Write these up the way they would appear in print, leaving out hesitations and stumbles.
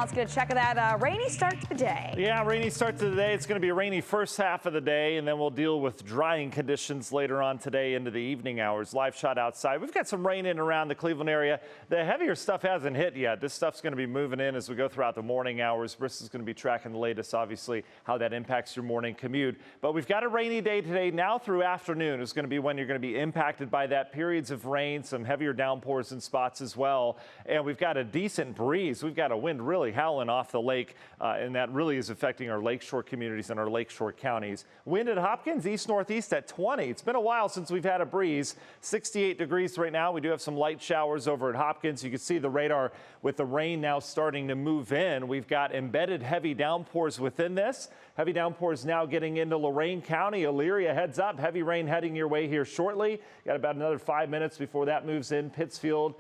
Let's get a check of that rainy start to the day. Yeah, rainy start to the day. It's going to be a rainy first half of the day, and then we'll deal with drying conditions later on today into the evening hours. Live shot outside. We've got some rain in and around the Cleveland area. The heavier stuff hasn't hit yet. This stuff's going to be moving in as we go throughout the morning hours. Bristol's going to be tracking the latest, obviously, how that impacts your morning commute. But we've got a rainy day today. Now through afternoon is going to be when you're going to be impacted by that. Periods of rain, some heavier downpours in spots as well. And we've got a decent breeze. We've got a wind really howling off the lake, and that really is affecting our lakeshore communities and our lakeshore counties. Wind at Hopkins, east-northeast at 20. It's been a while since we've had a breeze. 68 degrees right now. We do have some light showers over at Hopkins. You can see the radar with the rain now starting to move in. We've got embedded heavy downpours within this. Heavy downpours now getting into Lorain County. Elyria, heads up. Heavy rain heading your way here shortly. Got about another 5 minutes before that moves in. Pittsfield.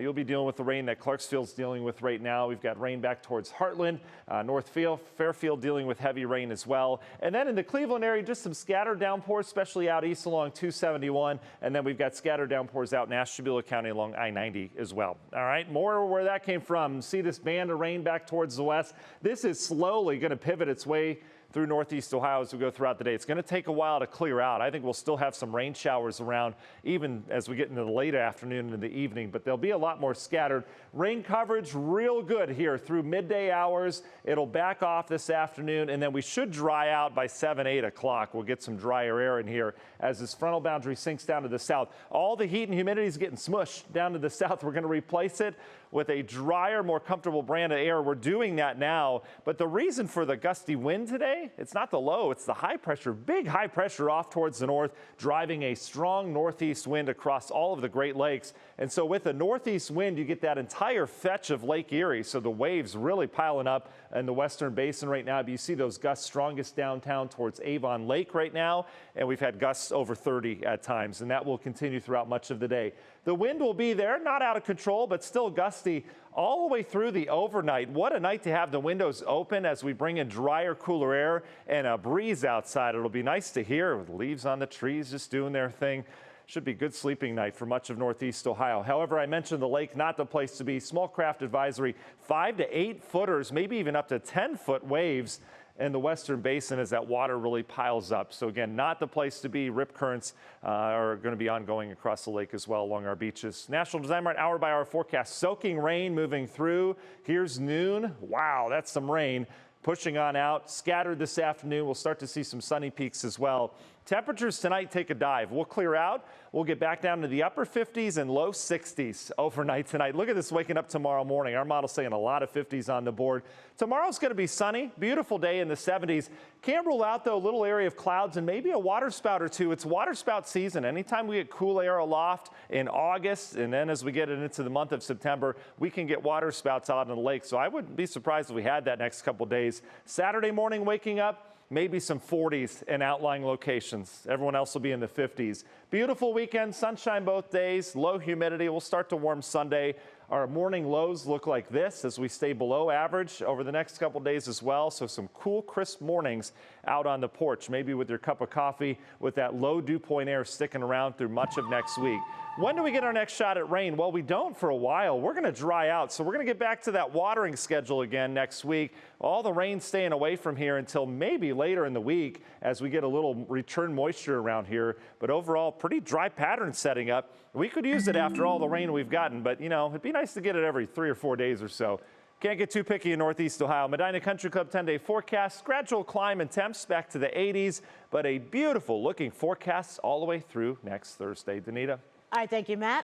You'll be dealing with the rain that Clarksville's dealing with right now. We've got rain back towards Heartland, Northfield, Fairfield dealing with heavy rain as well. And then in the Cleveland area, just some scattered downpours, especially out east along 271. And then we've got scattered downpours out in Ashtabula County along I-90 as well. All right, more where that came from. See this band of rain back towards the west. This is slowly going to pivot its way through northeast Ohio as we go throughout the day. It's going to take a while to clear out. I think we'll still have some rain showers around even as we get into the late afternoon and the evening, but there'll be a lot more scattered. Rain coverage real good here through midday hours. It'll back off this afternoon, and then we should dry out by 7, 8 o'clock. We'll get some drier air in here as this frontal boundary sinks down to the south. All the heat and humidity is getting smushed down to the south. We're going to replace it with a drier, more comfortable brand of air. We're doing that now, but the reason for the gusty wind today, it's not the low, it's the high pressure, big high pressure off towards the north, driving a strong northeast wind across all of the Great Lakes. And so with the northeast wind, you get that entire fetch of Lake Erie. So the waves really piling up in the western basin right now. But you see those gusts strongest downtown towards Avon Lake right now. And we've had gusts over 30 at times, and that will continue throughout much of the day. The wind will be there, not out of control, but still gusty all the way through the overnight. What a night to have the windows open as we bring in drier, cooler air and a breeze outside. It'll be nice to hear with leaves on the trees just doing their thing. Should be a good sleeping night for much of northeast Ohio. However, I mentioned the lake, not the place to be. Small craft advisory, 5 to 8 footers, maybe even up to 10-foot waves in the western basin as that water really piles up. So again, not the place to be. Rip currents are going to be ongoing across the lake as well along our beaches. National Design Mart hour-by-hour forecast. Soaking rain moving through. Here's noon. Wow, that's some rain. Pushing on out, scattered this afternoon. We'll start to see some sunny peaks as well. Temperatures tonight take a dive. We'll clear out. We'll get back down to the upper 50s and low 60s overnight tonight. Look at this waking up tomorrow morning. Our model's saying a lot of 50s on the board. Tomorrow's going to be sunny, beautiful day in the 70s. Can't rule out, though, a little area of clouds and maybe a water spout or two. It's water spout season. Anytime we get cool air aloft in August, and then as we get into the month of September, we can get water spouts out in the lake. So I wouldn't be surprised if we had that next couple days. Saturday morning waking up, maybe some 40s in outlying locations. Everyone else will be in the 50s. Beautiful weekend, sunshine both days, low humidity. We'll start to warm Sunday. Our morning lows look like this as we stay below average over the next couple days as well. So some cool, crisp mornings out on the porch, maybe with your cup of coffee with that low dew point air sticking around through much of next week. When do we get our next shot at rain? Well, we don't for a while. We're going to dry out. So we're going to get back to that watering schedule again next week. All the rain staying away from here until maybe later in the week as we get a little return moisture around here. But overall, pretty dry pattern setting up. We could use it after all the rain we've gotten, but you know, it'd be nice to get it every 3 or 4 days or so. Can't get too picky in northeast Ohio. Medina Country Club 10-day forecast. Gradual climb in temps back to the 80s, but a beautiful looking forecast all the way through next Thursday. Danita. All right, thank you, Matt.